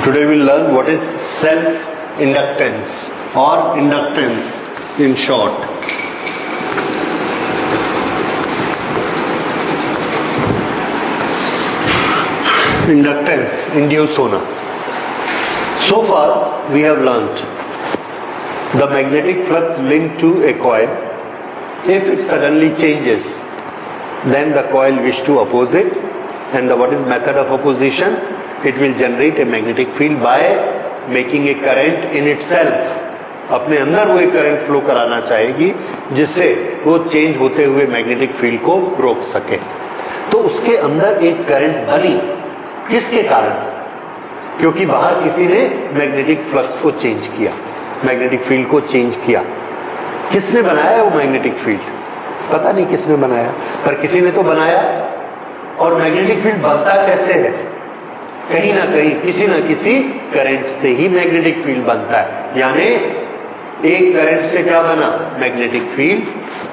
Today we'll learn what is self-inductance or inductance in short. Inductance, induce होना. So far we have learnt the magnetic flux linked to a coil. If it suddenly changes, then the coil wish to oppose it, and what is method of opposition? It will generate a magnetic field by making a current in itself. अपने अंदर वो एक current flow कराना चाहेगी जिससे वो change होते हुए मैग्नेटिक फील्ड को रोक सके. तो उसके अंदर एक करंट बनी, किसके कारण? क्योंकि बाहर किसी ने मैग्नेटिक फ्लक्स को चेंज किया, मैग्नेटिक फील्ड को चेंज किया. किसने बनाया वो मैग्नेटिक फील्ड? पता नहीं किसने बनाया, पर किसी ने तो बनाया. और मैग्नेटिक फील्ड बनता कैसे है? कहीं ना कहीं किसी ना किसी करंट से ही मैग्नेटिक फील्ड बनता है. यानी एक करंट से क्या बना? Magnetic field.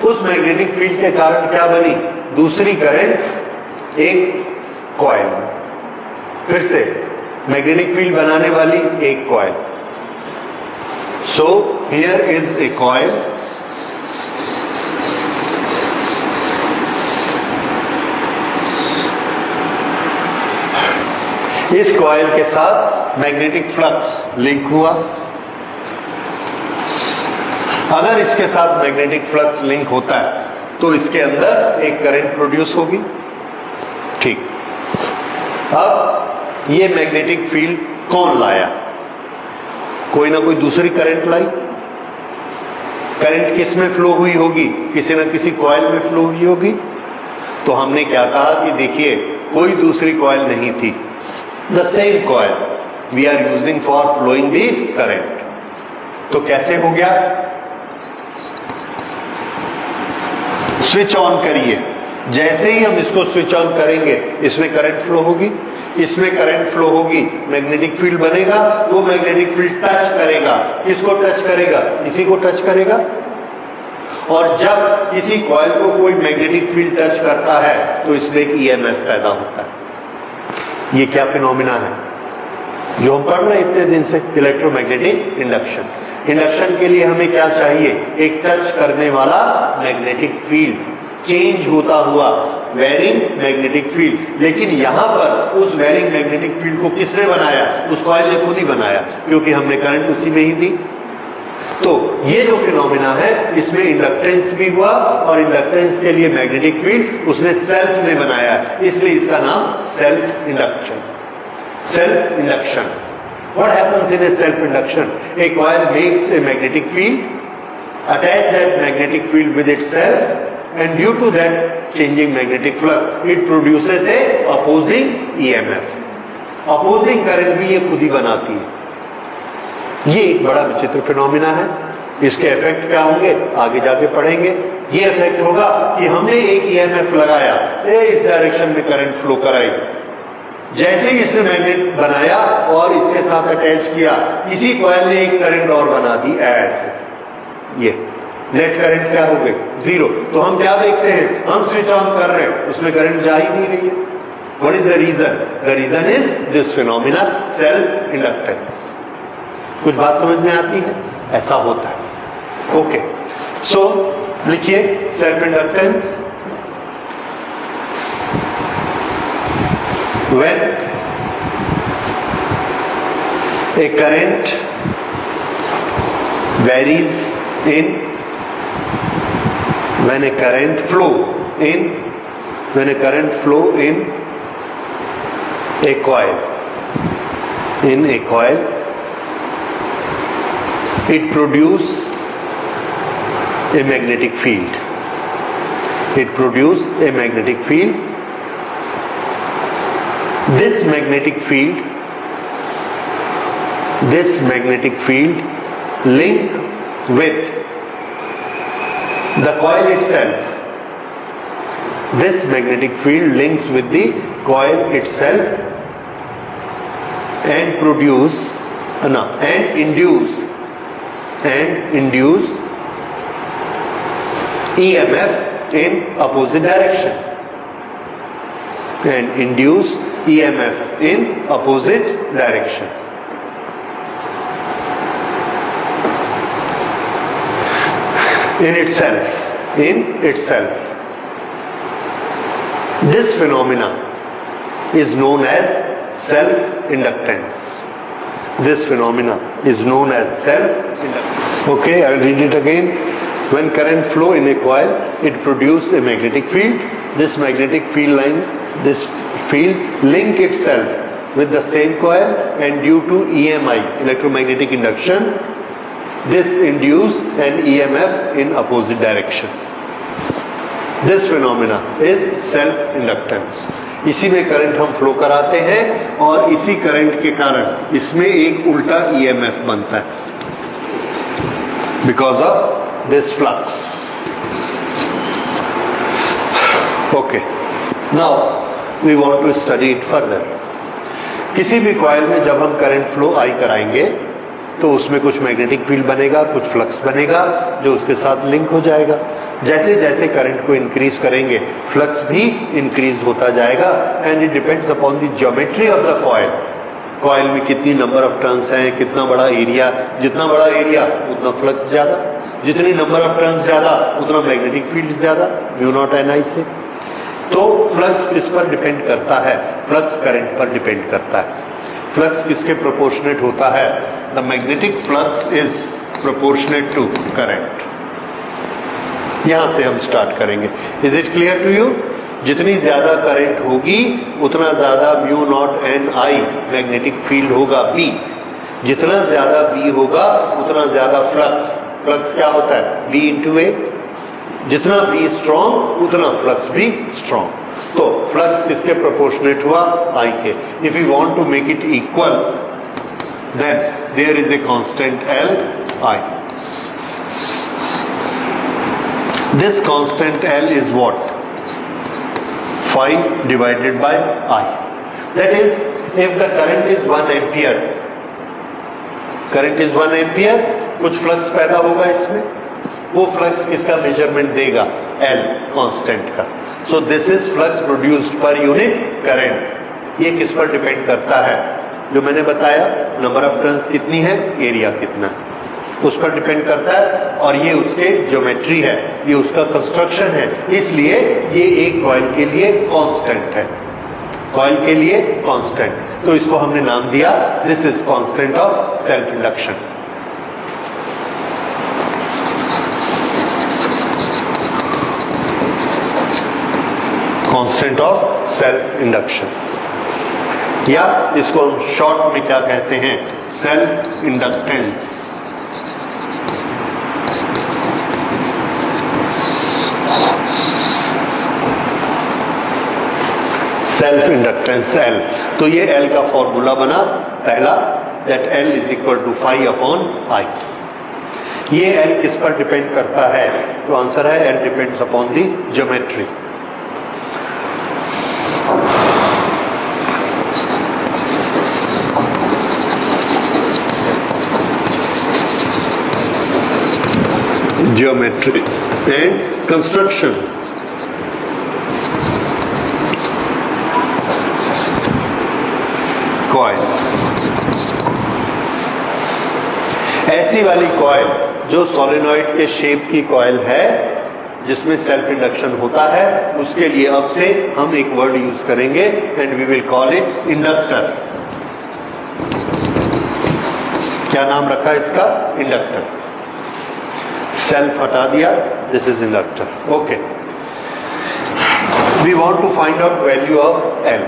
उस मैग्नेटिक फील्ड के कारण क्या बनी? दूसरी करंट, एक कॉइल. फिर से मैग्नेटिक फील्ड बनाने वाली एक coil. So here is a coil. इस कॉइल के साथ मैग्नेटिक फ्लक्स लिंक हुआ. अगर इसके साथ मैग्नेटिक फ्लक्स लिंक होता है तो इसके अंदर एक करंट प्रोड्यूस होगी. ठीक. अब ये मैग्नेटिक फील्ड कौन लाया? कोई ना कोई दूसरी करंट लाई. करंट किस में फ्लो हुई होगी? किसी ना किसी कॉइल में फ्लो हुई होगी. तो हमने क्या कहा कि देखिए कोई दूसरी कॉइल नहीं थी. The same coil we are using for flowing the current. तो कैसे हो गया? स्विच ऑन करिए. जैसे ही हम इसको स्विच ऑन करेंगे इसमें करंट फ्लो होगी, इसमें करंट फ्लो होगी, मैग्नेटिक फील्ड बनेगा. वो मैग्नेटिक फील्ड टच करेगा. किसको टच करेगा? इसी को टच करेगा. और जब इसी कॉइल को कोई मैग्नेटिक फील्ड टच करता है तो इसमें एक ईएमएफ पैदा होता है. ये क्या फिनोमिना है जो हम पढ़ रहे हैं इतने दिन से? Electromagnetic induction. इंडक्शन के लिए हमें क्या चाहिए? एक टच करने वाला मैग्नेटिक फील्ड, चेंज होता हुआ वेरिंग मैग्नेटिक फील्ड. लेकिन यहां पर उस वेरिंग मैग्नेटिक फील्ड को किसने बनाया? उस कॉइल ने खुद ही बनाया, क्योंकि हमने करंट उसी में ही दी. तो ये जो फिनोमिना है इसमें इंडक्टेंस भी हुआ, और इंडक्टेंस के लिए मैग्नेटिक फील्ड उसने सेल्फ ने बनाया, इसलिए इसका नाम self induction. Self induction. What happens in A self induction? A coil makes a magnetic field, attach that magnetic field with itself, and due to that changing magnetic flux it produces a opposing EMF. opposing current भी ये खुद ही बनाती है. ये एक बड़ा विचित्र phenomena है. इसके इफेक्ट क्या होंगे आगे जाके पढ़ेंगे. ये इफेक्ट होगा कि हमने एक ईएमएफ लगाया, इस डायरेक्शन में करंट फ्लो कराई. जैसे ही इसने मैग्नेट बनाया और इसके साथ अटैच किया, इसी कॉइल ने एक करंट और बना दी ऐसे. ये नेट करंट क्या हो गई? जीरो. तो हम क्या देखते हैं? हम स्विच ऑन कर रहे हैं, उसमें करंट जा ही नहीं रही है. What is the reason? The reason is this phenomena self inductance. कुछ बात समझ में आती है? ऐसा होता है. ओके. सो लिखिए self inductance. When A current varies in, when a current flow in a coil, it produce a magnetic field. This magnetic field link with the coil itself. This magnetic field links with the coil itself and induce EMF in opposite direction. And induce EMF in opposite direction. in itself. This phenomena is known as self-inductance. This phenomena is known as self-inductance. Okay, I will read it again. When current flow in a coil, it produces a magnetic field. This magnetic field link itself with the same coil, and due to EMI, electromagnetic induction, this induce an EMF in opposite direction. This phenomena is self inductance. इसी में current हम flow कराते हैं और इसी current के कारण इसमें एक उल्टा EMF बनता है because of this flux. Okay, now we want to study it further. किसी भी कॉइल में जब हम करंट फ्लो आई कराएंगे तो उसमें कुछ मैग्नेटिक फील्ड बनेगा, कुछ फ्लक्स बनेगा जो उसके साथ लिंक हो जाएगा. जैसे जैसे करंट को इंक्रीज करेंगे फ्लक्स भी इंक्रीज होता जाएगा and it depends upon the geometry of the coil. Coil में कितनी नंबर ऑफ टर्न्स हैं, कितना बड़ा एरिया, जितना बड़ा एरिया उतना फ्लक्स ज्यादा, जितनी नंबर ऑफ टर्न्स ज्यादा उतना मैग्नेटिक फील्ड ज्यादा, म्यू नॉट एन आई से. तो फ्लक्स किस पर डिपेंड करता है? फ्लक्स करंट पर डिपेंड करता है. फ्लक्स किसके प्रोपोर्शनेट होता है? The magnetic flux is proportionate to current. यहां से हम स्टार्ट करेंगे. Is it clear to you? जितनी ज्यादा करंट होगी उतना ज्यादा mu naught n I magnetic field होगा बी. जितना ज्यादा बी होगा उतना ज्यादा फ्लक्स. फ्लक्स क्या होता है? B into A. जितना बी स्ट्रॉन्ग उतना फ्लक्स भी स्ट्रॉन्ग. तो फ्लक्स किसके प्रोपोर्शनेट हुआ? I K. If you want to make it equal then there is a constant L I. This constant L is what? Phi divided by I. That is, if the current is 1 ampere, current is 1 ampere, कुछ flux पैदा होगा इसमें, वो flux किसका measurement देगा? L constant का. So this is flux produced per unit current. ये किस पर डिपेंड करता है? जो मैंने बताया, नंबर ऑफ टर्न्स कितनी है, एरिया कितना है, उस पर डिपेंड करता है. और ये उसके ज्योमेट्री है, ये उसका कंस्ट्रक्शन है, इसलिए ये एक कॉइल के लिए कांस्टेंट है. कॉइल के लिए कांस्टेंट. तो इसको हमने नाम दिया, this is constant of self induction. Constant of self induction, या इसको हम शॉर्ट में क्या कहते हैं? Self inductance. Self inductance L. तो ये L का फॉर्मूला बना पहला, that L is equal to phi upon I. ये L किस पर डिपेंड करता है? तो आंसर है L depends upon the geometry. Geometry and construction. Coil, ऐसी वाली कॉइल जो सोलेनॉइड के शेप की कॉइल है जिसमें सेल्फ इंडक्शन होता है, उसके लिए अब से हम एक वर्ड यूज करेंगे and we will call it inductor. क्या नाम रखा इसका? इंडक्टर. सेल्फ हटा दिया, this is inductor. Okay, we want to find out value of L.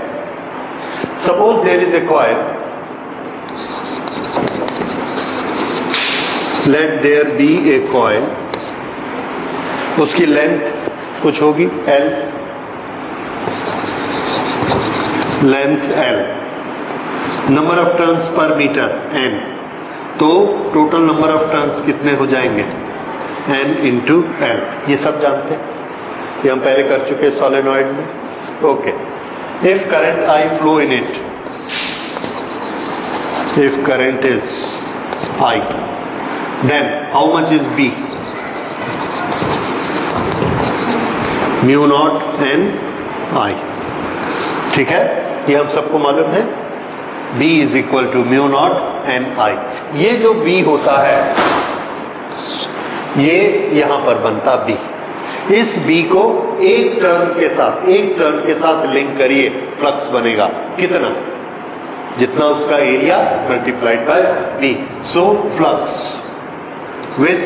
Suppose there is a coil, let there be a coil, उसकी length कुछ होगी L, length L, number of turns per metre N. तो total number of turns कितने हो जाएंगे? N into L. ये सब जानते हैं, ये हम पहले कर चुके सोलेनॉइड में. Okay, if current I flow in it, if current is I, then how much is B? Mu naught N I. ठीक है, ये हम सबको मालूम है. B is equal to mu naught N I. ये जो B होता है ये यहां पर बनता बी। इस बी को एक टर्न के साथ लिंक करिए, फ्लक्स बनेगा कितना? जितना उसका area multiplied by B. So flux with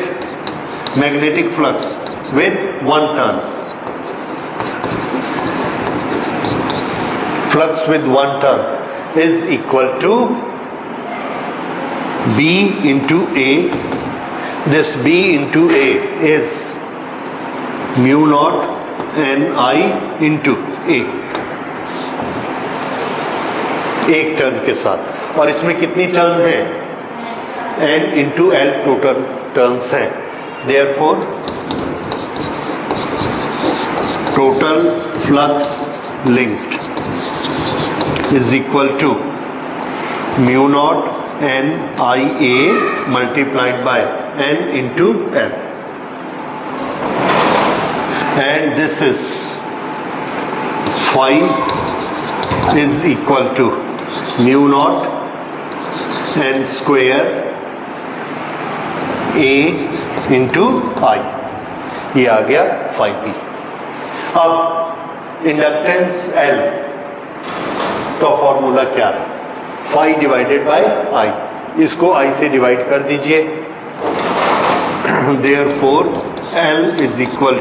magnetic flux with one turn, flux with one turn is equal to B into A. This B into A is mu naught N I into A, एक turn के साथ। और इसमें कितनी turn है? N into L total turns हैं। Therefore total flux linked is equal to mu naught N I A multiplied by N into L, and this is phi is equal to mu naught N square A into I, ये आ गया phi p। अब inductance L का formula क्या है? Phi divided by आई, इसको आई से divide कर दीजिए। Therefore L is equal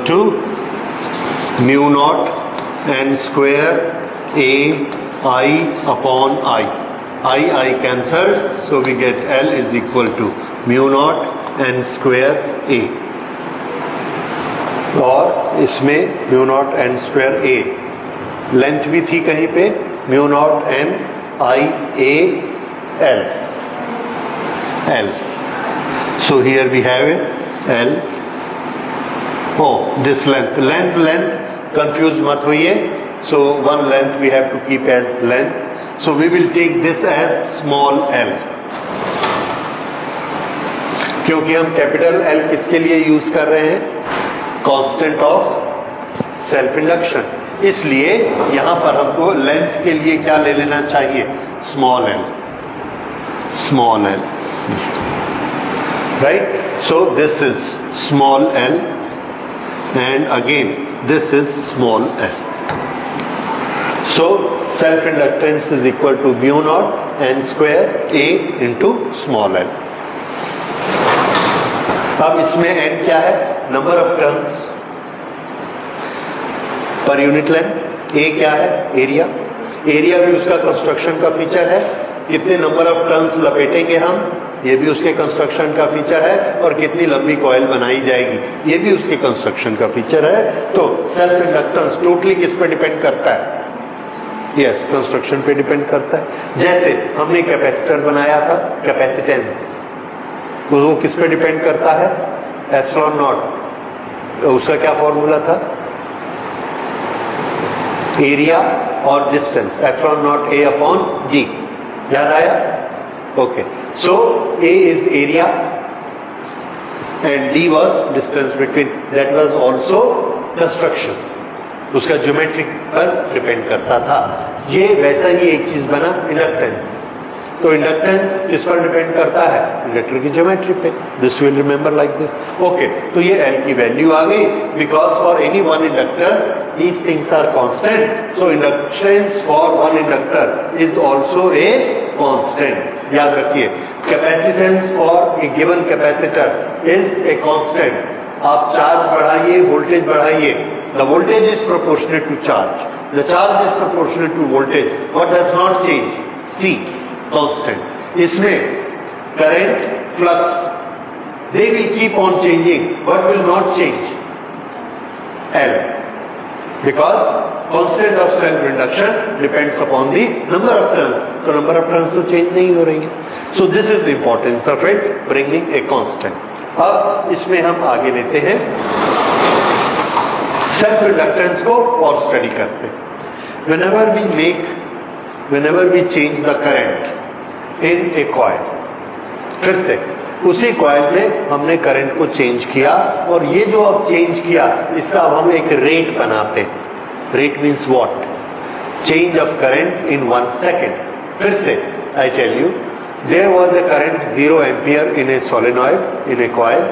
to mu naught N square A I upon I. I cancelled, so we get L is equal to mu naught N square A, और इसमें mu naught N square A, length भी थी कहीं पे, mu naught N I A L, so here we have it L, oh this length confused मत होइए, so one length we have to keep as length, so we will take this as small l, क्योंकि हम capital L किसके लिए use कर रहे हैं? Constant of self induction, इसलिए यहां पर हमको लेंथ के लिए क्या ले लेना चाहिए? Small l, right? So this is small l and again this is small l. So self inductance is equal to mu naught N square A into small l. अब इसमें n क्या है? Number of turns per unit length. A क्या है? Area. Area भी उसका construction का feature है। कितने नंबर ऑफ टर्न्स लपेटेंगे हम, ये भी उसके कंस्ट्रक्शन का फीचर है। और कितनी लंबी कॉइल बनाई जाएगी, ये भी उसके कंस्ट्रक्शन का फीचर है। तो सेल्फ इंडक्टेंस टोटली किस पे डिपेंड करता है? यस, कंस्ट्रक्शन पे डिपेंड करता है। जैसे हमने कैपेसिटर बनाया था, कैपेसिटेंस, वो किस पे डिपेंड करता है? एप्सिलॉन नॉट, उसका क्या फॉर्मूला था? एरिया और distance, epsilon not a upon D, याद आया? Okay, so A is area and D was distance between, that was also construction, उसका ज्योमेट्रिक पर डिपेंड करता था। ये वैसा ही एक चीज बना इंडक्टेंस। तो इंडक्टेंस किस पर डिपेंड करता है? इंडक्टर की ज्योमेट्री पे। This will remember like this. Okay, तो ये एल की वैल्यू आ गई, because for any one inductor these things are constant, so inductance for one inductor is also a constant. याद रखिए, capacitance for a given capacitor is a constant. आप charge बढ़ाइए, वोल्टेज बढ़ाइए, the voltage is proportionate to charge, the charge is proportionate to voltage, what does not change? C, constant. इसमें current, flux, they will keep on changing, what will not change? L, because constant of self induction depends upon the number of turns, तो number of turns तो change नहीं हो रही है। So this is the importance of it, bringing a constant. अब इसमें हम आगे लेते हैं सेल्फ इंडक्टेंस को और स्टडी करते हैं। whenever we change the current in a coil, फिर से उसी कॉइल में हमने करंट को चेंज किया, और ये जो अब चेंज किया इसका अब हम एक रेट बनाते हैं। rate means what? Change of current in 1 second. फिर से I tell you, there was a current 0 ampere in a solenoid, in a coil.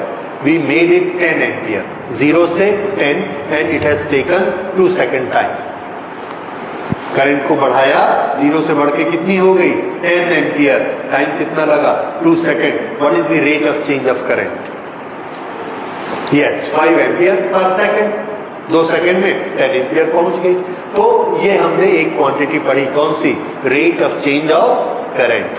We made it 10 ampere. 0 से 10 and it has taken 2 second time. Current को बढ़ाया, 0 से बढ़ के कितनी हो गई? 10 एम्पियर. टाइम कितना लगा? 2 second. What is the rate of change of current? Yes, 5 ampere per second. 2 second में 10 एम्पियर पहुंच गई. तो ये हमने एक क्वांटिटी पढ़ी, कौन सी? Rate of change of current.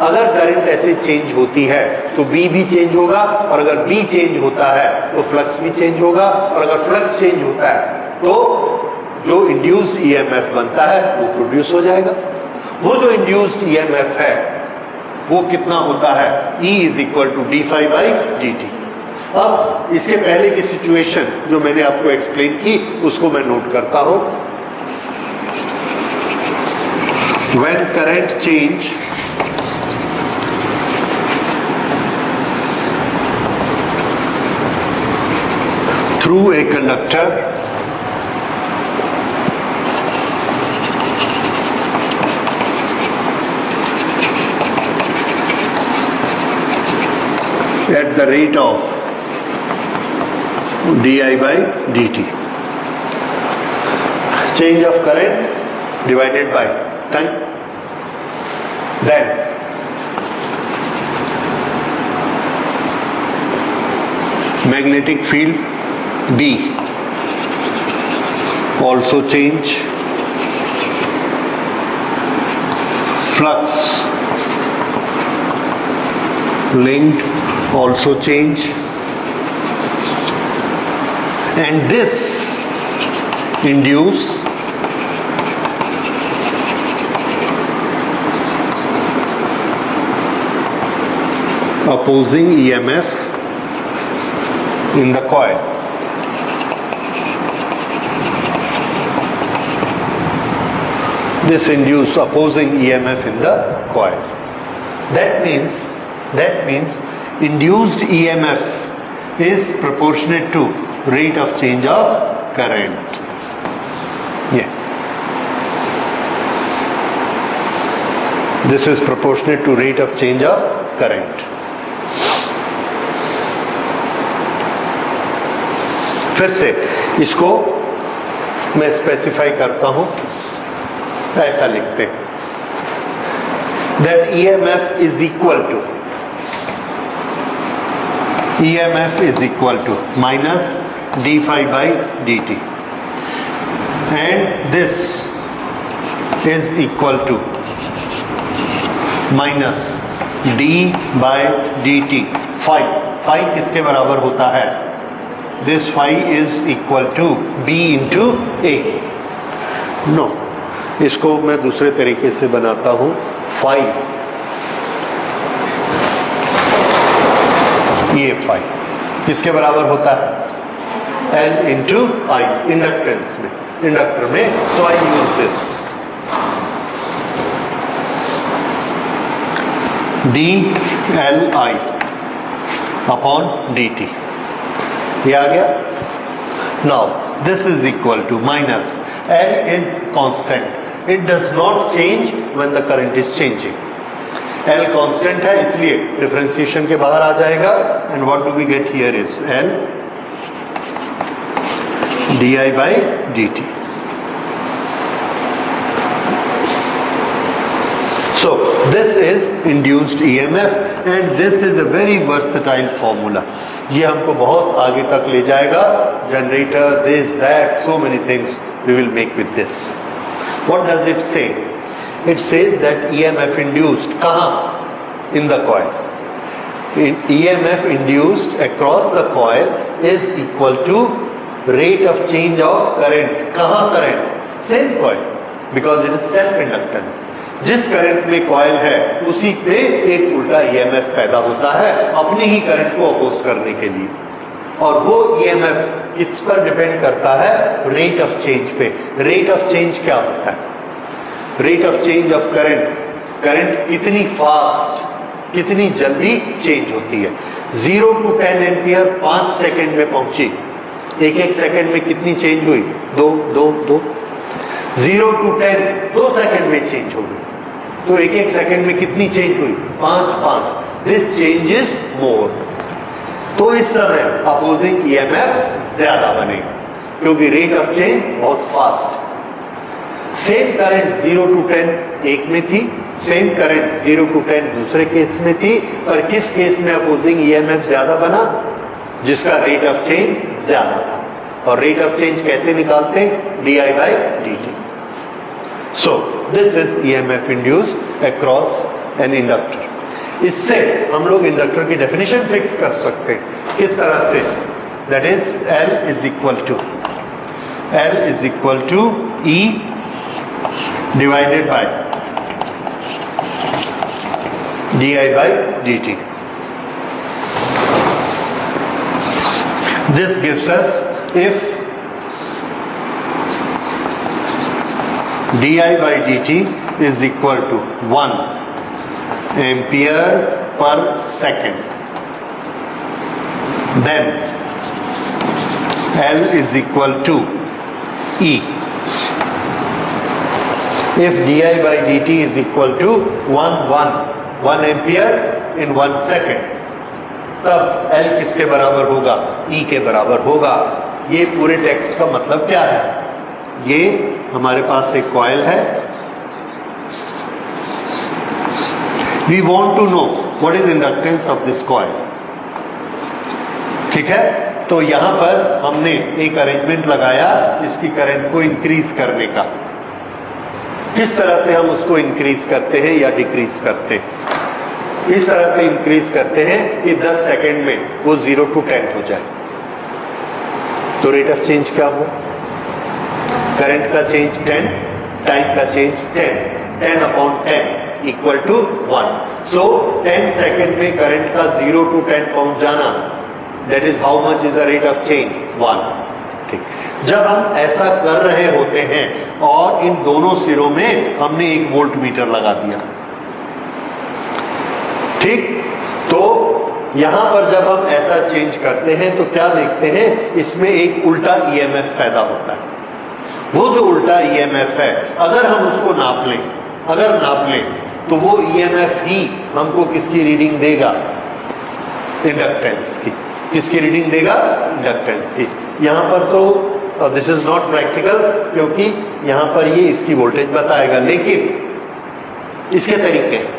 अगर करंट ऐसे चेंज होती है तो बी भी चेंज होगा, और अगर बी चेंज होता है तो फ्लक्स भी चेंज होगा, और अगर फ्लक्स चेंज होता है तो जो इंड्यूस्ड ईएमएफ बनता है वो प्रोड्यूस हो जाएगा. वो जो इंड्यूस्ड ईएमएफ है वो कितना होता है? E is equal to d phi by d t. अब इसके पहले की सिचुएशन जो मैंने आपको एक्सप्लेन की उसको मैं नोट करता हूं. When current change through a conductor at the rate of di by dt. Change of current divided by time. Then magnetic field B also change. Flux linked also change, and this induce opposing EMF in the coil. This induce opposing EMF in the coil. That means induced EMF is proportionate to rate of change of current. Yeah. This is proportionate to rate of change of current. फिर से इसको मैं specify करता हूं, ऐसा लिखते हैं. That EMF is equal to minus d phi by dt, and this is equal to minus d by dt. phi किसके बराबर होता है? This phi is equal to b into a. No, इसको मैं दूसरे तरीके से बनाता हूं. phi, ये phi किसके बराबर होता है? L into I, इंडक्टेंस में, इंडक्टर में. So I use this dLi upon dt. ये आ गया. Now this is equal to minus L is constant. It does not change when the current is changing. L constant है इसलिए differentiation के बाहर आ जाएगा. And what do we get here is L di by dt. So this is induced EMF and this is a very versatile formula. ये हमको बहुत आगे तक ले जाएगा. Generator, this, that, so many things we will make with this. What does it say? It says that EMF induced कहाँ? In the coil. EMF induced across the coil is equal to rate of change of current. कहाँ current? Same coil, because it is self inductance. जिस current में coil है उसी पे एक उल्टा EMF पैदा होता है अपने ही करंट को अपोज करने के लिए. और वो EMF किस पर डिपेंड करता है? रेट ऑफ चेंज पे. रेट ऑफ चेंज क्या होता है? Rate of change of current, current कितनी फास्ट, कितनी जल्दी चेंज होती है. 0 to 10 एम्पियर 5 सेकेंड में पहुंची. एक सेकेंड में कितनी चेंज हुई? 2. 0 to 10 2 सेकंड में चेंज हो गई, तो एक एक सेकंड में कितनी चेंज हुई? 5। This change is more. तो इस समय अपोजिंग ईएमएफ ज्यादा बनेगा क्योंकि रेट ऑफ चेंज बहुत फास्ट। सेम करंट 0 to 10 एक में थी, सेम करंट 0 to 10 दूसरे केस में थी, पर किस केस में अपोजिंग ईएमएफ ज्यादा बना? जिसका रेट ऑफ चेंज ज्यादा था। और रेट ऑफ चेंज कैसे निकालते हैं? D I by d T. So this is EMF induced across an inductor. इससे हम लोग इंडक्टर की डेफिनेशन फिक्स कर सकते हैं। किस तरह से? That is L is equal to E divided by di by dt. This gives us, if di by dt is equal to 1 ampere per second, then L is equal to E. If di by dt is equal to 1 ampere in 1 second, तब L किसके बराबर होगा? E के बराबर होगा। ये पूरे text का मतलब क्या है? ये हमारे पास एक कॉइल है। We want to know what is inductance of this coil. ठीक है, तो यहां पर हमने एक अरेंजमेंट लगाया इसकी करंट को इंक्रीज करने का। किस तरह से हम उसको इंक्रीज करते हैं या डिक्रीज करते हैं? इस तरह से इंक्रीज करते हैं कि 10 सेकंड में वो 0 to 10 हो जाए। तो रेट ऑफ चेंज क्या हुआ? करंट का चेंज 10, टाइम का चेंज 10 इक्वल टू 1। सो 10 सेकंड में करंट का 0 to 10 पहुंच जाना, that is how much is the rate of change? 1। ठीक, जब हम ऐसा कर रहे होते हैं और इन दोनों सिरों में हमने एक वोल्ट मीटर लगा दिया, ठीक, तो यहां पर जब हम ऐसा चेंज करते हैं तो क्या देखते हैं? इसमें एक उल्टा ईएमएफ पैदा होता है। वो जो उल्टा ईएमएफ है, अगर हम उसको नाप लें तो वो ईएमएफ ही हमको किसकी रीडिंग देगा? इंडक्टेंस की। किसकी रीडिंग देगा? इंडक्टेंस की। यहां पर तो दिस इज नॉट प्रैक्टिकल क्योंकि यहां पर ये इसकी वोल्टेज बताएगा, लेकिन इसके तरीके हैं।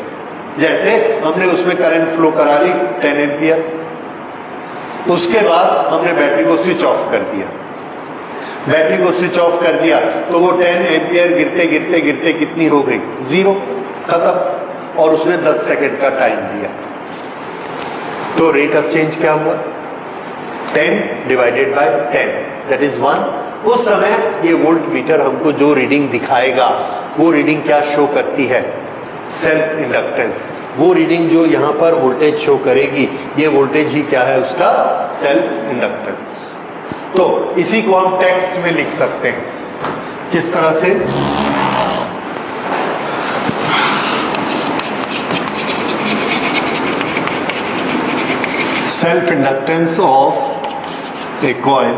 जैसे हमने उसमें करंट फ्लो करा ली 10 एम्पियर, उसके बाद हमने बैटरी को स्विच ऑफ कर दिया। बैटरी को स्विच ऑफ कर दिया तो वो 10 एम्पियर गिरते गिरते गिरते कितनी हो गई? 0, खत्म। और उसने 10 सेकंड का टाइम दिया, तो रेट ऑफ चेंज क्या हुआ? 10 डिवाइडेड बाय 10 दैट इज 1। उस समय ये वोल्ट मीटर हमको जो रीडिंग दिखाएगा वो रीडिंग क्या शो करती है? Self inductance. वो रीडिंग जो यहां पर वोल्टेज शो करेगी, ये वोल्टेज ही क्या है? उसका सेल्फ इंडक्टेंस। तो इसी को हम टेक्स्ट में लिख सकते हैं। किस तरह से? Self inductance of A coil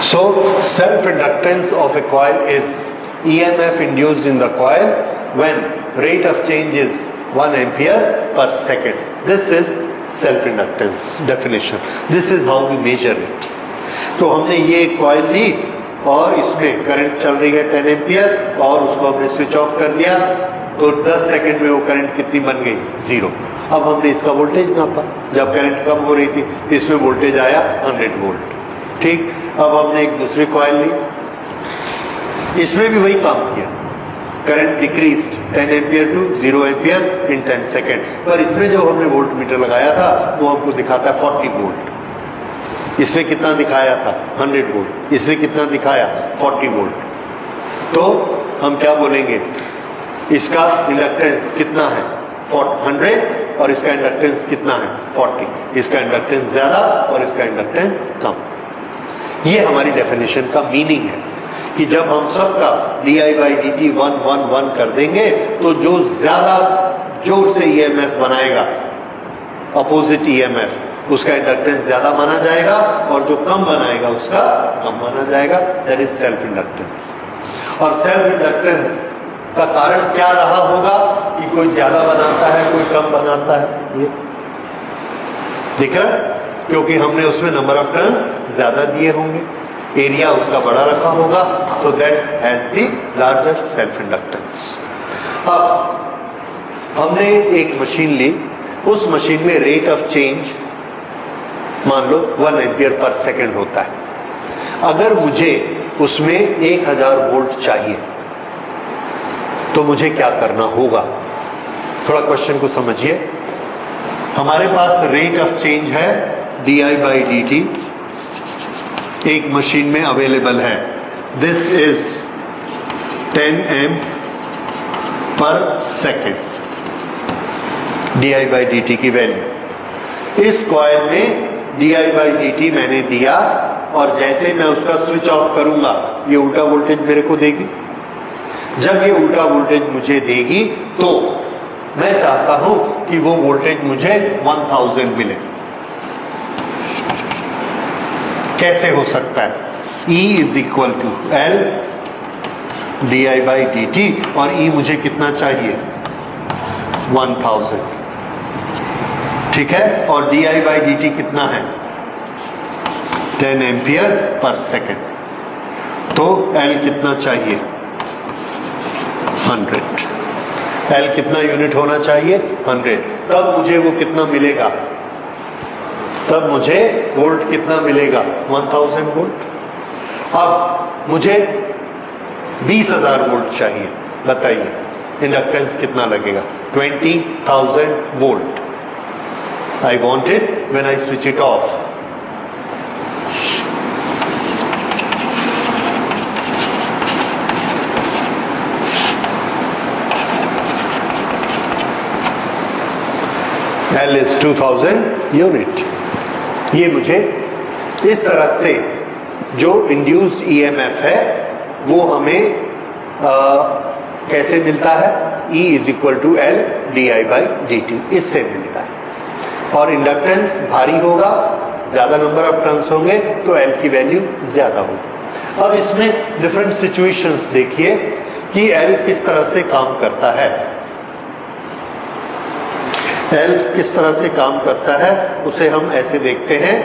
So self-inductance of a coil is EMF induced in the coil when rate of change is 1 ampere per second. This is self-inductance definition. This is how we measure it. तो हमने ये coil ली और इसमें current चल रही है 10 ampere और उसको हमने स्विच ऑफ कर दिया, तो 10 सेकंड में वो करंट कितनी बन गई? 0। अब हमने इसका वोल्टेज नापा, जब करंट कम हो रही थी इसमें वोल्टेज आया 100 वोल्ट। ठीक, अब हमने एक दूसरी कॉइल ली, इसमें भी वही काम किया। Current decrease 10 ampere to 0 ampere in 10 second, पर इसमें जो हमने वोल्ट मीटर लगाया था वो हमको दिखाता है 40 वोल्ट। इसमें कितना दिखाया था? 100 वोल्ट। इसमें कितना दिखाया? 40 वोल्ट। तो हम क्या बोलेंगे? इसका इंडक्टेंस कितना है? 100 और इसका इंडक्टेंस कितना है? 40। इसका इंडक्टेंस ज्यादा और इसका इंडक्टेंस कम। ये हमारी डेफिनेशन का मीनिंग है कि जब हम सबका D I by d T 1 कर देंगे तो जो ज्यादा जोर से ईएमएफ बनाएगा अपोजिट ईएमएफ, उसका इंडक्टेंस ज्यादा माना जाएगा और जो कम बनाएगा उसका कम माना जाएगा। That is self inductance. और सेल्फ इंडक्टेंस का कारण क्या रहा होगा कि कोई ज्यादा बनाता है कोई कम बनाता है, ये दिख रहा है, क्योंकि हमने उसमें नंबर ऑफ टर्न्स ज्यादा दिए होंगे, एरिया उसका बड़ा रखा होगा, तो that has the larger self inductance. अब हमने एक मशीन ली, उस मशीन में रेट ऑफ चेंज मान लो 1 एम्पियर पर सेकेंड होता है। अगर मुझे उसमें 1000 वोल्ट चाहिए तो मुझे क्या करना होगा? थोड़ा क्वेश्चन को समझिए। हमारे पास रेट ऑफ चेंज है di/dt, एक मशीन में अवेलेबल है। दिस इज 10 एम्प पर सेकेंड, di/dt की वैल्यू। इस कॉइल में di/dt मैंने दिया और जैसे मैं उसका स्विच ऑफ करूंगा ये उल्टा वोल्टेज मेरे को देगी। जब ये उल्टा वोल्टेज मुझे देगी तो मैं चाहता हूं कि वो वोल्टेज मुझे 1000 मिले। कैसे हो सकता है? E is equal to L di/dt और E मुझे कितना चाहिए? 1000, ठीक है। और di/dt कितना है? 10 एम्पियर पर सेकेंड, तो L कितना चाहिए? 100। L कितना यूनिट होना चाहिए? 100। तब मुझे वो कितना मिलेगा? तब मुझे वोल्ट कितना मिलेगा? 1000 वोल्ट। अब मुझे 20,000 वोल्ट चाहिए, बताइए इंडक्टेंस कितना लगेगा? 20,000 volt. I want it when I switch it off. L is 2000 unit. ये मुझे इस तरह से जो इंड्यूस्ड ईएमएफ है वो हमें कैसे मिलता है? E is equal to L di/dt, इससे मिलता है। और इंडक्टेंस भारी होगा, ज्यादा नंबर ऑफ टर्न्स होंगे तो L की वैल्यू ज्यादा होगी। अब इसमें डिफरेंट सिचुएशंस देखिए कि L किस तरह से काम करता है। L किस तरह से काम करता है उसे हम ऐसे देखते हैं।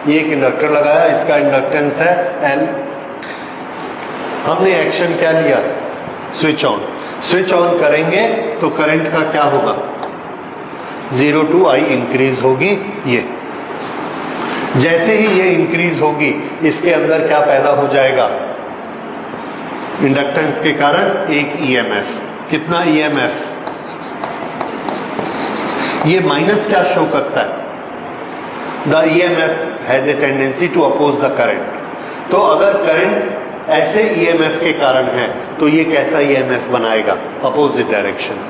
ये एक इंडक्टर लगाया, इसका इंडक्टेंस है L। हमने एक्शन क्या लिया? Switch on. स्विच ऑन करेंगे तो करंट का क्या होगा? 0 to I इंक्रीज होगी। ये जैसे ही ये इंक्रीज होगी इसके अंदर क्या पैदा हो जाएगा? इंडक्टेंस के कारण एक ईएमएफ। कितना ईएमएफ? ये माइनस क्या शो करता है? The EMF has a tendency to oppose the current. तो अगर करंट ऐसे ईएमएफ के कारण है तो ये कैसा ईएमएफ बनाएगा? Opposite direction.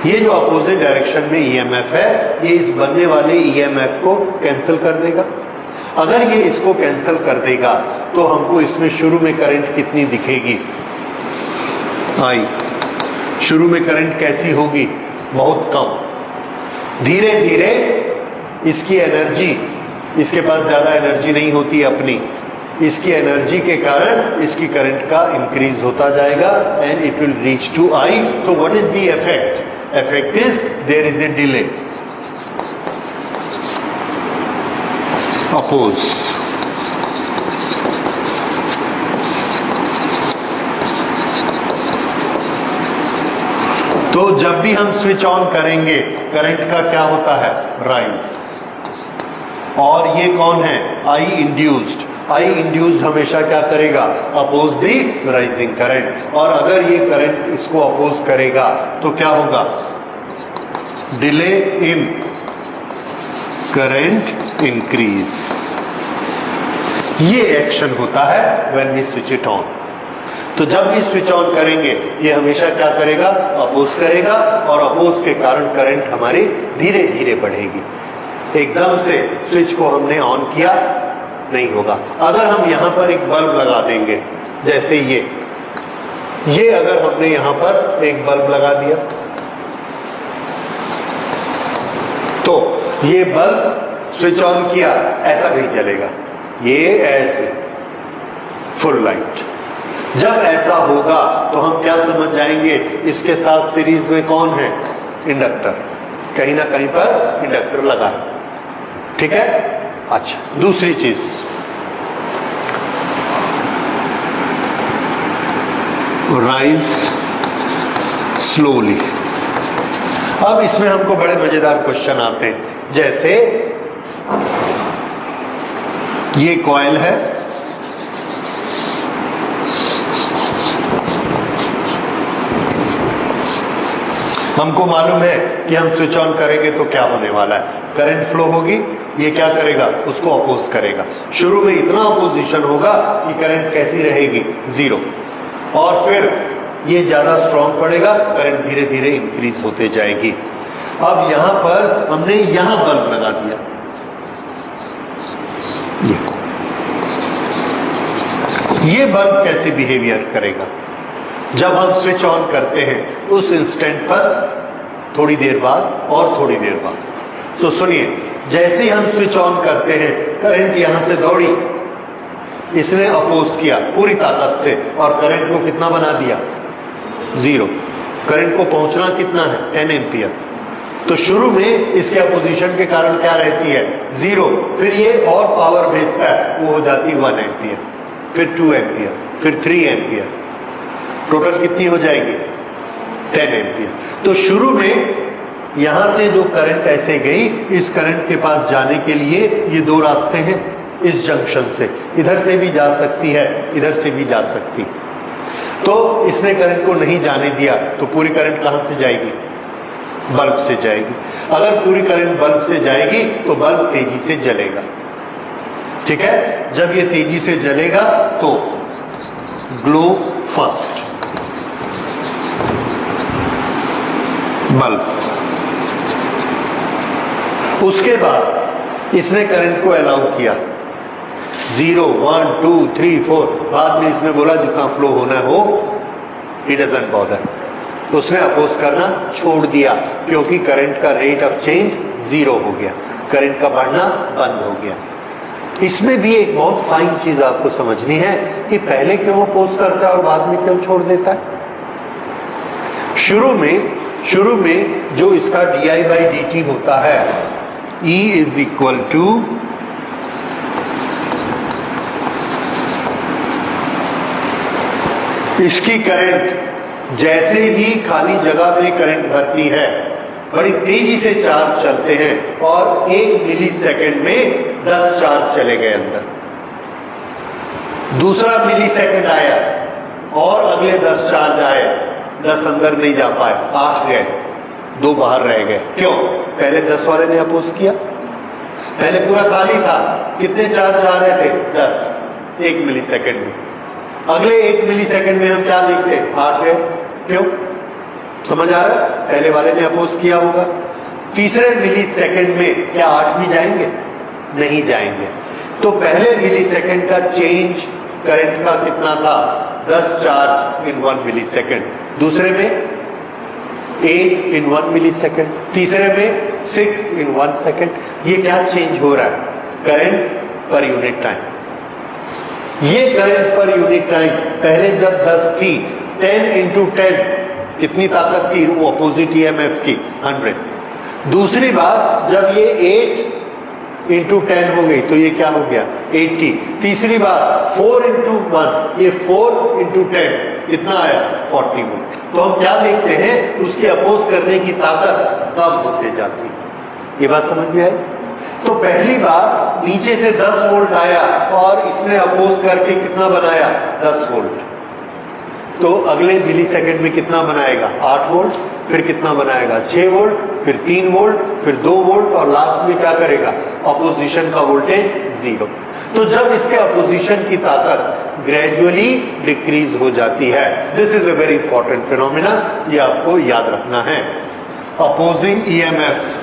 ये जो अपोजिट डायरेक्शन में ईएमएफ है ये इस बनने वाले ईएमएफ को कैंसिल कर देगा। अगर ये इसको कैंसिल कर देगा तो हमको इसमें शुरू में करंट कितनी दिखेगी? आई। शुरू में करंट कैसी होगी? बहुत कम। धीरे धीरे इसकी एनर्जी, इसके पास ज्यादा एनर्जी नहीं होती अपनी, इसकी एनर्जी के कारण इसकी करंट का इंक्रीज होता जाएगा and it will reach to I. So what is the effect? Effect is there is a delay. Oppose. तो जब भी हम स्विच ऑन करेंगे करंट का क्या होता है? राइज। और ये कौन है? आई इंड्यूस्ड। आई इंड्यूस्ड हमेशा क्या करेगा? अपोज दी राइजिंग करंट। और अगर ये करंट इसको अपोज करेगा तो क्या होगा? Delay in current increase. ये एक्शन होता है when we switch it on. तो जब भी स्विच ऑन करेंगे ये हमेशा क्या करेगा? अपोज करेगा और अपोज के कारण करंट हमारी धीरे धीरे बढ़ेगी। एकदम से स्विच को हमने ऑन किया नहीं होगा। अगर हम यहां पर एक बल्ब लगा देंगे, जैसे ये अगर हमने यहां पर एक बल्ब लगा दिया तो ये बल्ब स्विच ऑन किया, ऐसा नहीं जलेगा, ये ऐसे फुल लाइट। जब ऐसा होगा तो हम क्या समझ जाएंगे, इसके साथ सीरीज में कौन है, इंडक्टर, कहीं ना कहीं पर इंडक्टर लगा है, ठीक है। अच्छा, दूसरी चीज, राइज स्लोली। अब इसमें हमको बड़े मजेदार क्वेश्चन आते हैं, जैसे ये कॉइल है, हमको मालूम है कि हम स्विच ऑन करेंगे तो क्या होने वाला है, करंट फ्लो होगी, ये क्या करेगा, उसको अपोज करेगा। शुरू में इतना अपोजिशन होगा कि करंट कैसी रहेगी, जीरो, और फिर ये ज्यादा स्ट्रॉन्ग पड़ेगा, करंट धीरे धीरे इंक्रीज होते जाएगी। अब यहां पर हमने यहां बल्ब लगा दिया, ये बल्ब कैसे बिहेवियर करेगा, जब हम स्विच ऑन करते हैं उस इंस्टेंट पर थोड़ी देर बाद और थोड़ी देर बाद। तो सुनिए, जैसे ही हम स्विच ऑन करते हैं, करंट यहां से दौड़ी, इसने अपोज किया पूरी ताकत से और करंट को कितना बना दिया, जीरो। करंट को पहुंचना कितना है, 10 एम्पियर। तो शुरू में इसके अपोजिशन के कारण क्या रहती है, जीरो, फिर ये और पावर भेजता है, वो हो जाती है 1 एम्पियर, फिर 2 एम्पियर, फिर 3 एम्पियर, टोटल कितनी हो जाएगी, 10 एम्पियर। तो शुरू में यहां से जो करंट ऐसे गई, इस करंट के पास जाने के लिए ये दो रास्ते हैं, इस जंक्शन से, इधर से भी जा सकती है, इधर से भी जा सकती है। तो इसने करंट को नहीं जाने दिया, तो पूरी करंट कहां से जाएगी, बल्ब से जाएगी। अगर पूरी करंट बल्ब से जाएगी तो बल्ब तेजी से जलेगा, ठीक है। जब ये तेजी से जलेगा तो ग्लो फर्स्ट बल्ब, उसके बाद इसने करंट को अलाउ किया, 0, 1, 2, 3, 4, बाद में इसने बोला जितना फ्लो होना हो, इट डजंट बॉदर, उसने अपोज करना छोड़ दिया, क्योंकि करंट का रेट ऑफ चेंज 0 हो गया, करंट का बढ़ना बंद हो गया। इसमें भी एक बहुत फाइन चीज आपको समझनी है कि पहले क्यों अपोज करता है और बाद में क्यों छोड़ देता है। शुरू में जो इसका di/dt होता है, E इज इक्वल टू इसकी करंट जैसे ही खाली जगह में करंट भरती है, बड़ी तेजी से चार्ज चलते हैं और 1 मिलीसेकंड में 10 चार्ज चले गए अंदर। दूसरा मिलीसेकंड आया और अगले 10 चार्ज आए, 10 अंदर नहीं जा पाए, 8 गए, 2 बाहर रह गए। क्यों? पहले 10 वाले ने अपोज किया, पहले पूरा खाली था, कितने चार्ज आ रहे थे, 10, 1 मिलीसेकंड में। अगले 1 मिलीसेकंड में हम क्या देखते हैं, 8 गए। क्यों? समझ आ रहा है? पहले वाले ने अपोज किया होगा। तीसरे मिलीसेकंड में क्या 8 भी जाएंगे? नहीं जाएंगे। तो पहले मिलीसेकंड का चेंज करंट का कितना था, 10 चार्ज इन 1 मिलीसेकंड। दूसरे में 8 इन 1 मिलीसेकंड, तीसरे में 6 इन 1 सेकंड। ये क्या चेंज हो रहा है, करंट पर यूनिट टाइम। ये करंट पर यूनिट टाइम पहले जब 10 थी, 10 इंटू 10 कितनी ताकत थी, वो अपोजिट ईएमएफ की 100। दूसरी बार जब ये 8 इंटू 10 हो गई तो ये क्या हो गया, 80। तीसरी बार 4 इंटू 1, ये 4 इंटू 10 कितना आया, 40 वोल्ट। तो हम क्या देखते हैं, उसके अपोज करने की ताकत कम होते जाती है। ये बात समझ में आई? तो पहली बार नीचे से 10 वोल्ट आया और इसने अपोज करके कितना बनाया, 10 वोल्ट। तो अगले मिलीसेकंड में कितना बनाएगा, 8 वोल्ट, फिर कितना बनाएगा, 6 वोल्ट, फिर 3 वोल्ट, फिर 2 वोल्ट, और लास्ट में क्या करेगा, अपोजिशन का वोल्टेज 0। तो जब इसके अपोजिशन की ताकत ग्रेजुअली डिक्रीज हो जाती है, this is a very important phenomena, ये आपको याद रखना है। Opposing EMF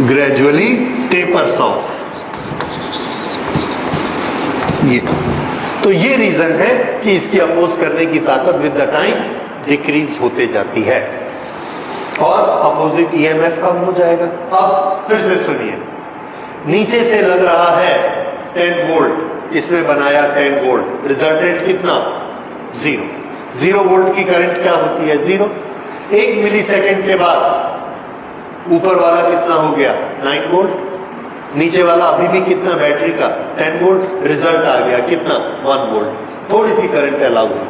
gradually tapers of. ये तो ये रीजन है कि इसकी अपोज करने की ताकत विद द टाइम डिक्रीज होते जाती है और अपोजिट ईएमएफ कम हो जाएगा। अब फिर से सुनिए, नीचे से लग रहा है 10 वोल्ट, इसमें बनाया 10 वोल्ट, रिजल्टेंट कितना? 0। 0 वोल्ट की करंट क्या होती है? 0। 1 मिली सेकेंड के बाद ऊपर वाला कितना हो गया? 9 वोल्ट। नीचे वाला अभी भी कितना? बैटरी का 10 वोल्ट। रिजल्ट आ गया कितना? 1 वोल्ट। थोड़ी सी करंट अलाउ हुई।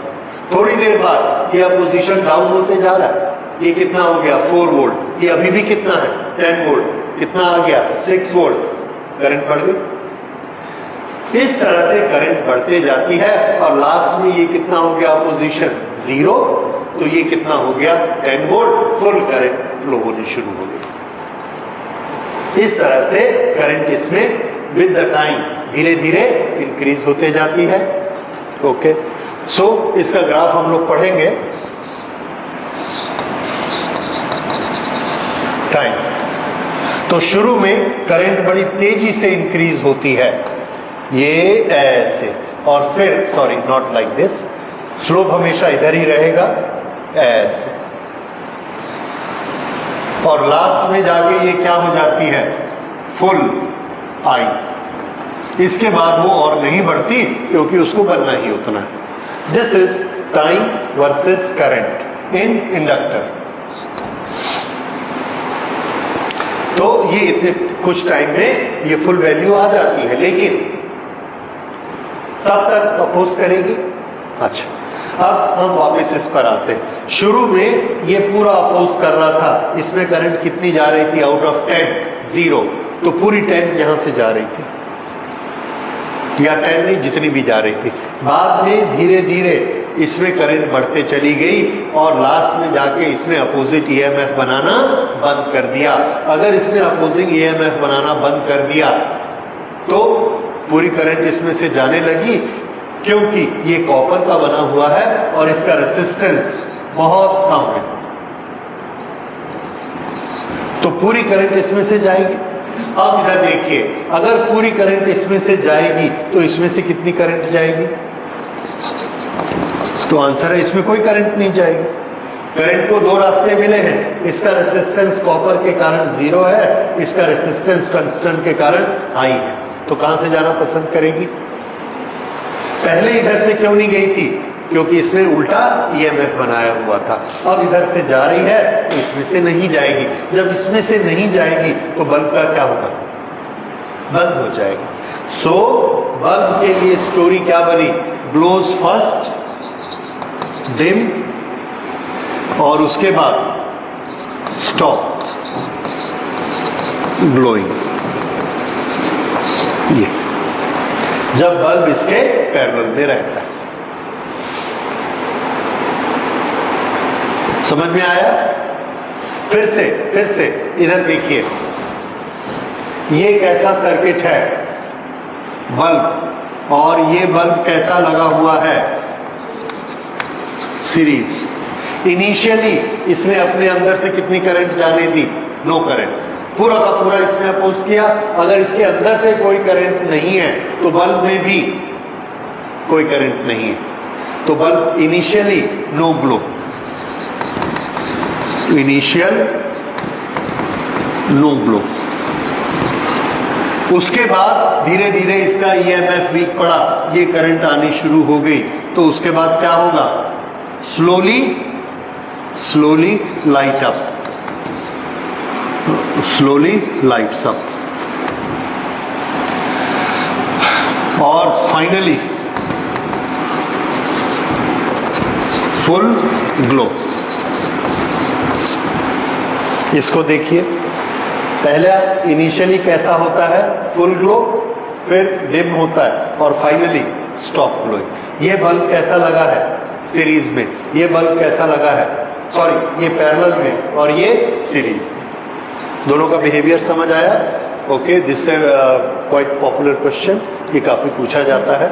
थोड़ी देर बाद ये पोजीशन डाउन होते जा रहा है, ये कितना हो गया? 4 वोल्ट। ये अभी भी कितना है? 10 वोल्ट। कितना आ गया? 6 वोल्ट। करंट बढ़ गई। इस तरह से करंट बढ़ते जाती है और लास्ट में ये कितना हो गया? पोजीशन 0। तो ये कितना हो गया? 10 वोल्ट। फुल करंट फ्लो होनी शुरू हो गई। इस तरह से करंट इसमें विद द टाइम धीरे धीरे इंक्रीज होते जाती है। ओके, सो इसका ग्राफ हम लोग पढ़ेंगे। टाइम तो शुरू में करंट बड़ी तेजी से इंक्रीज होती है, ये ऐसे, और फिर sorry not like this, slope हमेशा इधर ही रहेगा ऐसे, और लास्ट में जाके ये क्या हो जाती है? फुल आई। इसके बाद वो और नहीं बढ़ती क्योंकि उसको बनना ही उतना है। This is time versus current in inductor. तो ये इतने कुछ टाइम में ये फुल वैल्यू आ जाती है, लेकिन तब तक अपोज करेगी। अच्छा, अब हम वापस इस पर आते हैं। शुरू में ये पूरा अपोज कर रहा था, इसमें करंट कितनी जा रही थी? आउट ऑफ 10 0, तो पूरी 10 यहां से जा रही थी, या 10 नहीं, जितनी भी जा रही थी। बाद में धीरे धीरे इसमें करंट बढ़ते चली गई और लास्ट में जाके इसने अपोजिट ईएमएफ बनाना बंद कर दिया। अगर इसने अपोजिंग ईएमएफ बनाना बंद कर दिया तो पूरी करंट इसमें से जाने लगी, क्योंकि ये कॉपर का बना हुआ है और इसका रेसिस्टेंस बहुत कम है, तो पूरी करंट इसमें से जाएगी। अब इधर देखिए, अगर पूरी करंट इसमें से जाएगी तो इसमें से कितनी करंट जाएगी? तो आंसर है इसमें कोई करंट नहीं जाएगी। करंट को दो रास्ते मिले हैं, इसका रेसिस्टेंस कॉपर के कारण 0 है, इसका रेसिस्टेंस टंगस्टन के कारण हाई है। तो कहां से जाना पसंद करेगी? पहले इधर से क्यों नहीं गई थी? क्योंकि इसने उल्टा ईएमएफ बनाया हुआ था। अब इधर से जा रही है तो इसमें से नहीं जाएगी। जब इसमें से नहीं जाएगी तो बल्ब का क्या होगा? बंद हो जाएगा। सो बल्ब के लिए स्टोरी क्या बनी? ग्लोज फर्स्ट, डिम, और उसके बाद स्टॉप ग्लोइंग। ये जब बल्ब इसके पैरेलल में रहता है। समझ में आया? फिर से इधर देखिए, ये एक ऐसा सर्किट है बल्ब, और ये बल्ब कैसा लगा हुआ है? सीरीज। इनिशियली इसने अपने अंदर से कितनी करंट जाने दी? No current. पूरा का पूरा इसने अपोज किया। अगर इसके अंदर से कोई करंट नहीं है तो बल्ब में भी कोई करंट नहीं है, तो bulb initially no glow, initial no glow. उसके बाद धीरे धीरे इसका ईएमएफ वीक पड़ा, ये करंट आनी शुरू हो गई, तो उसके बाद क्या होगा? Slowly light up, slowly lights up, और फाइनली फुल ग्लो। इसको देखिए, पहले इनिशियली कैसा होता है? फुल ग्लो, फिर डिम होता है और फाइनली स्टॉप ग्लोइंग। ये बल्ब कैसा लगा है? सीरीज में। ये बल्ब कैसा लगा है? सॉरी, ये पैरेलल में और ये सीरीज में। दोनों का बिहेवियर समझ आया? Okay, this is quite popular question, ये काफी पूछा जाता है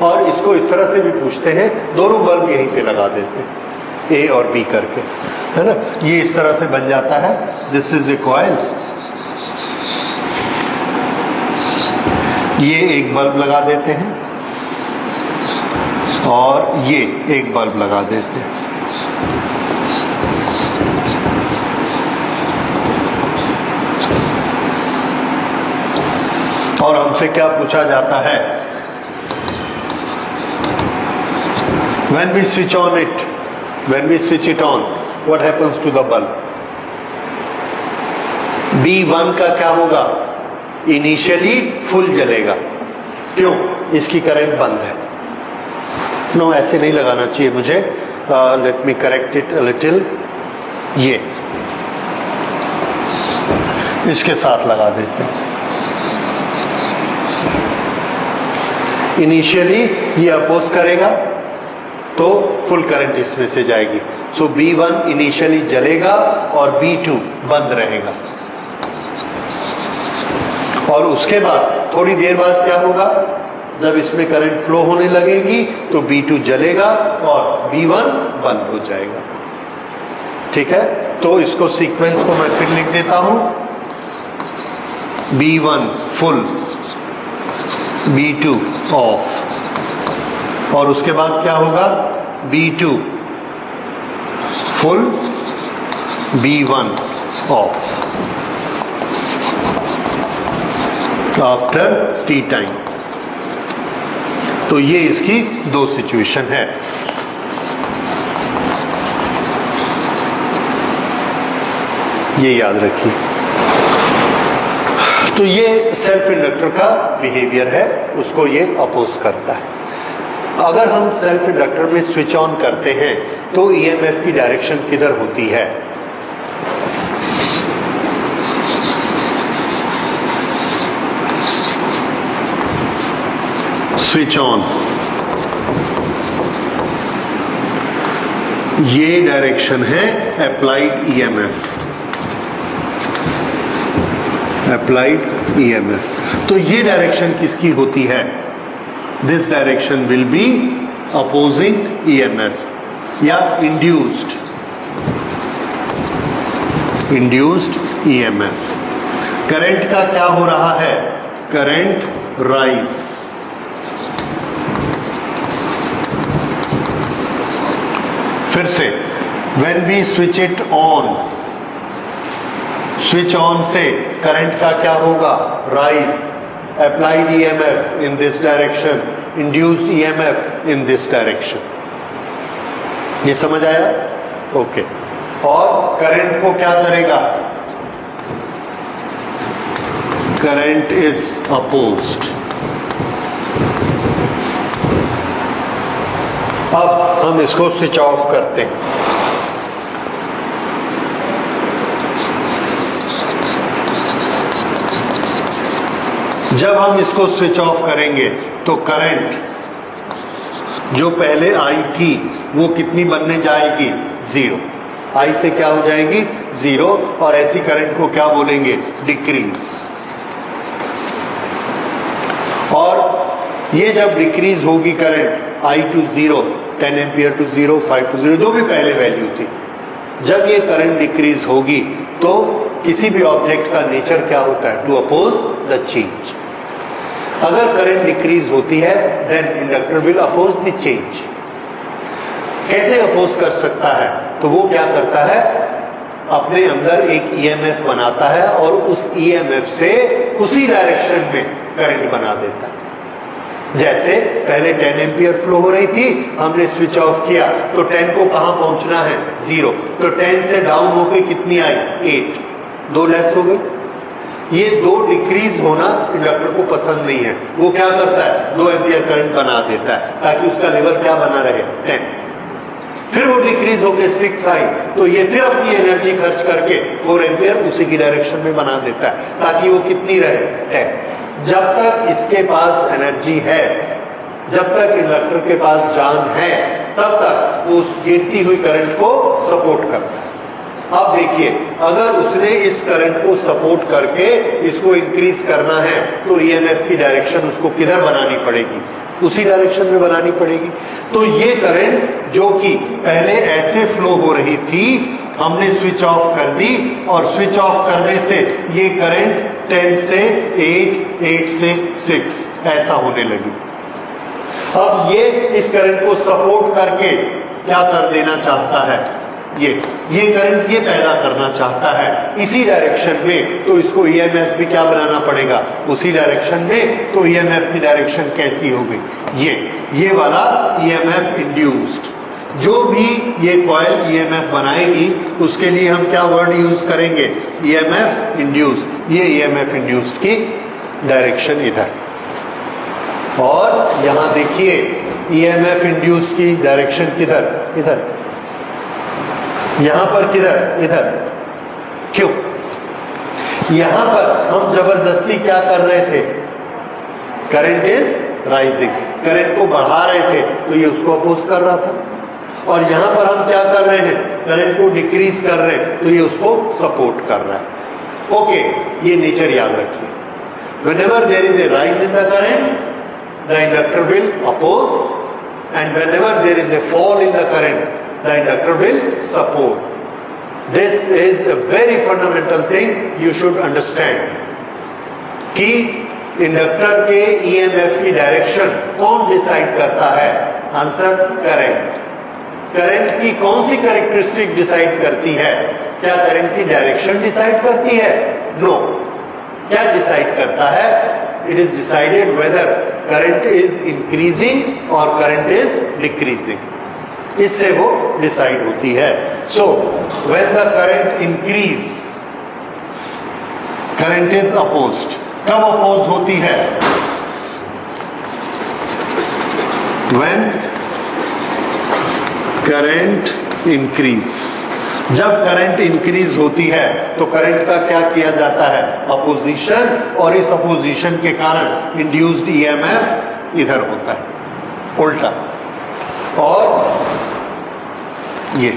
और इसको इस तरह से भी पूछते हैं, दोनों बल्ब यहीं पे लगा देते हैं, ए और बी करके, है ना? ये इस तरह से बन जाता है। दिस इज ए कॉइल, ये एक बल्ब लगा देते हैं, और ये एक बल्ब लगा देते हैं। और हमसे क्या पूछा जाता है, when we switch on it, when we switch it on, what happens to the bulb? B1 का क्या होगा? इनिशियली फुल जलेगा। क्यों? इसकी करंट बंद है। नो, ऐसे नहीं लगाना चाहिए मुझे, let me correct it a little. ये इसके साथ लगा देते हैं। इनिशियली ये अपोज करेगा तो फुल करंट इसमें से जाएगी। सो B1 इनिशियली जलेगा और B2 बंद रहेगा। और उसके बाद थोड़ी देर बाद क्या होगा, जब इसमें करंट फ्लो होने लगेगी तो B2 जलेगा और B1 बंद हो जाएगा। ठीक है, तो इसको सीक्वेंस को मैं फिर लिख देता हूं। B1 फुल, B2 ऑफ, और उसके बाद क्या होगा, B2 full, B1 of after T time. तो ये इसकी दो सिचुएशन है। ये याद रखिए। तो ये सेल्फ इंडक्टर का बिहेवियर है, उसको ये अपोज करता है। अगर हम सेल्फ इंडक्टर में स्विच ऑन करते हैं तो ईएमएफ की डायरेक्शन किधर होती है? स्विच ऑन, ये डायरेक्शन है अप्लाइड ईएमएफ, अप्लाइड ईएमएफ। तो ये डायरेक्शन किसकी होती है? This direction will be opposing EMF या इंड्यूस्ड ईएमएफ। करंट का क्या हो रहा है? Current rise. फिर से when we switch it on, switch on से करंट का क्या होगा? Rise. Applied EMF in this direction, induced EMF in this direction. ये समझ आया? ओके। और करंट को क्या करेगा? Current is opposed. अब हम इसको स्विच ऑफ करते हैं। जब हम इसको स्विच ऑफ करेंगे तो करंट जो पहले आई थी वो कितनी बनने जाएगी? जीरो। आई से क्या हो जाएगी? जीरो। और ऐसी करंट को क्या बोलेंगे? डिक्रीज। और ये जब डिक्रीज होगी current, I to zero, 10 ampere to zero, 5 to zero, जो भी पहले वैल्यू थी, जब ये करंट डिक्रीज होगी तो किसी भी ऑब्जेक्ट का नेचर क्या होता है? To oppose the change. अगर करंट डिक्रीज होती है then inductor will oppose the change. कैसे अपोज कर सकता है? तो वो क्या करता है, अपने अंदर एक ईएमएफ बनाता है और उस ईएमएफ से उसी डायरेक्शन में करंट बना देता है। जैसे पहले 10 एम्पियर फ्लो हो रही थी, हमने स्विच ऑफ किया तो 10 को कहां पहुंचना है? 0। तो 10 से डाउन होकर कितनी आई? 8। 2 लेस हो गई। ये 2 डिक्रीज होना इंडक्टर को पसंद नहीं है। वो क्या करता है? 2 एम्पियर करंट बना देता है ताकि उसका लेवल क्या बना रहे? 10। फिर वो डिक्रीज होकर 6 आई तो ये फिर अपनी एनर्जी खर्च करके 4 एम्पियर उसी की डायरेक्शन में बना देता है ताकि वो कितनी रहे? 10। जब तक इसके पास एनर्जी है, जब तक इंडक्टर के पास जान है, तब तक वो उस गिरती हुई करंट को सपोर्ट करता है। अब देखिए, अगर उसने इस करंट को सपोर्ट करके इसको इंक्रीज करना है तो ईएमएफ की डायरेक्शन उसको किधर बनानी पड़ेगी? उसी डायरेक्शन में बनानी पड़ेगी। तो ये करंट जो कि पहले ऐसे फ्लो हो रही थी, हमने स्विच ऑफ कर दी और स्विच ऑफ करने से ये करंट 10 से 8, 8 से 6 ऐसा होने लगी। अब ये इस करंट को सपोर्ट करके क्या कर देना चाहता है, ये करंट ये पैदा करना चाहता है इसी डायरेक्शन में, तो इसको ईएमएफ भी क्या बनाना पड़ेगा, उसी डायरेक्शन में। तो ईएमएफ की डायरेक्शन कैसी हो गई, ये वाला ईएमएफ इंड्यूस्ड। जो भी ये कॉइल ईएमएफ बनाएगी उसके लिए हम क्या वर्ड यूज करेंगे, ईएमएफ इंड्यूस्ड। ये ईएमएफ इंड्यूस्ड की डायरेक्शन इधर, और यहां देखिए ईएमएफ इंड्यूस्ड की डायरेक्शन किधर, इधर, यहां पर किधर, इधर। क्यों, यहां पर हम जबरदस्ती क्या कर रहे थे, करंट इज राइजिंग, करंट को बढ़ा रहे थे तो ये उसको अपोज कर रहा था, और यहां पर हम क्या कर रहे हैं, करंट को डिक्रीज कर रहे हैं तो ये उसको सपोर्ट कर रहा है। ओके, ये नेचर याद रखिए। whenever there is a rise in the current, the inductor will oppose, and whenever there is a fall in the current, the inductor will support. This is a very fundamental thing you should understand कि inductor के EMF की direction कौन decide करता है, answer current. Current की कौन सी characteristic decide करती है, क्या करंट की डायरेक्शन डिसाइड करती है, नो। क्या डिसाइड करता है, it is decided weather current is increasing और करंट इज डिक्रीजिंग, इससे वो डिसाइड होती है। So when the current increase, current is opposed. कब अपोज होती है, व्हेन करंट इंक्रीज। जब करंट इंक्रीज होती है तो करंट का क्या किया जाता है, अपोजिशन, और इस अपोजिशन के कारण इंड्यूस्ड ईएमएफ इधर होता है, उल्टा। और ये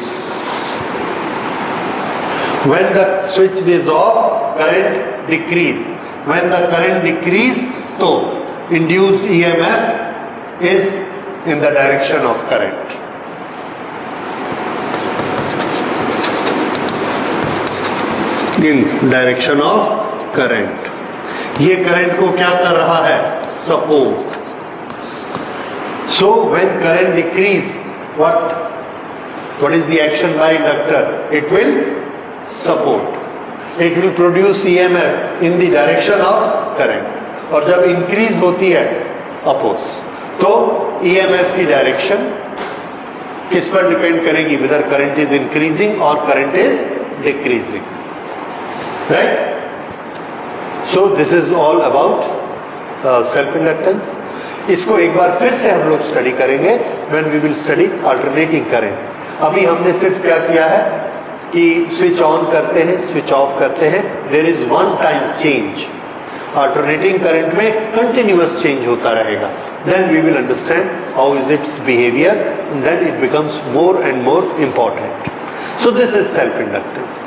when the switch is off, current decrease. When the current decrease, तो induced EMF is in the direction of current. In direction of current. ये करंट को क्या कर रहा है, support. So when current decrease, what is the action by inductor? It will support. It will produce EMF in the direction of current. और जब increase होती है, oppose. तो EMF की डायरेक्शन किस पर डिपेंड करेगी, whether current is increasing or current is decreasing. Right? So this is all about self inductance. इसको एक बार फिर से हम लोग स्टडी करेंगे when we will study alternating current. अभी हमने सिर्फ क्या किया है कि स्विच ऑन करते हैं, स्विच ऑफ करते हैं, there is one time change. Alternating current में continuous change होता रहेगा. Then we will understand how is its behavior, and then it becomes more and more important. So this is self inductance.